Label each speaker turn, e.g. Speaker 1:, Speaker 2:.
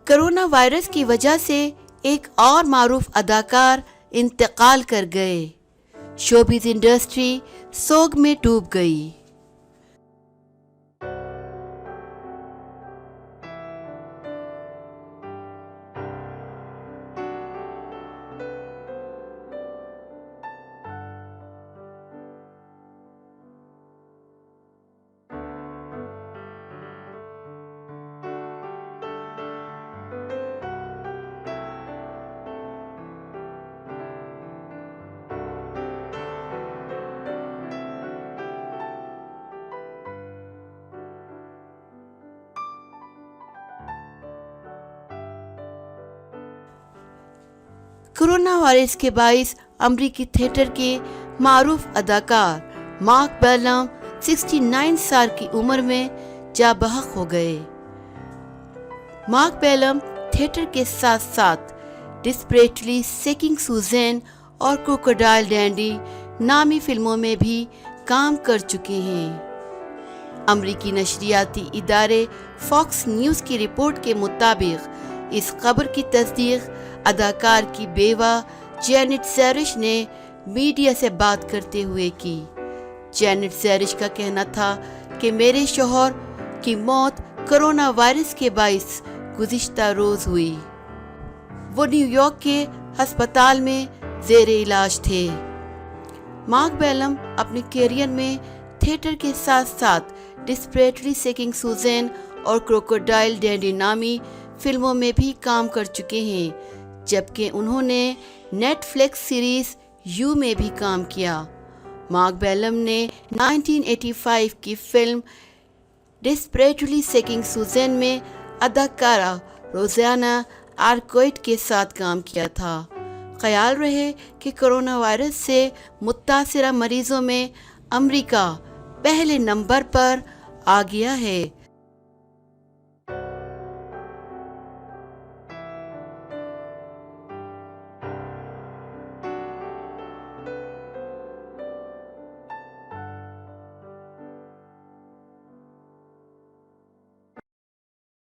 Speaker 1: Corona virus کی وجہ سے ایک اور معروف اداکار انتقال کر گئے۔ شوبز انڈسٹری سوگ میں ڈوب گئی۔ کرونا وائرس کے باعث امریکی تھیٹر کے معروف اداکار مارک بیلم 69 سال کی عمر میں جاں بحق ہو گئے۔ مارک بیلم تھیٹر کے ساتھ ساتھ ڈسپریٹلی سیکنگ سوزین اور کروکوڈائل ڈینڈی نامی فلموں میں بھی کام کر چکے ہیں۔ امریکی نشریاتی ادارے فاکس نیوز کی رپورٹ کے مطابق اس خبر کی تصدیق اداکار کی بیوہ جینٹ سیرش نے میڈیا سے بات کرتے ہوئے کی۔ جینٹ سیرش کا کہنا تھا کہ میرے شوہر کی موت کرونا وائرس کے باعث گزشتہ روز ہوئی۔ وہ نیو یارک کے ہسپتال میں زیر علاج تھے۔ مارک بیلم اپنے کیریئر میں تھیٹر کے ساتھ ساتھ ڈسپریٹلی سیکنگ سوزین اور کروکوڈائل ڈینڈی نامی فلموں میں بھی کام کر چکے ہیں، جبکہ انہوں نے نیٹ فلکس سیریز یو میں بھی کام کیا۔ مارک بیلم نے 1985 کی فلم ڈسپریٹلی سیکنگ سوزین میں اداکارہ روزانہ آرکوئٹ کے ساتھ کام کیا تھا۔ خیال رہے کہ کرونا وائرس سے متاثرہ مریضوں میں امریکہ پہلے نمبر پر آ گیا ہے۔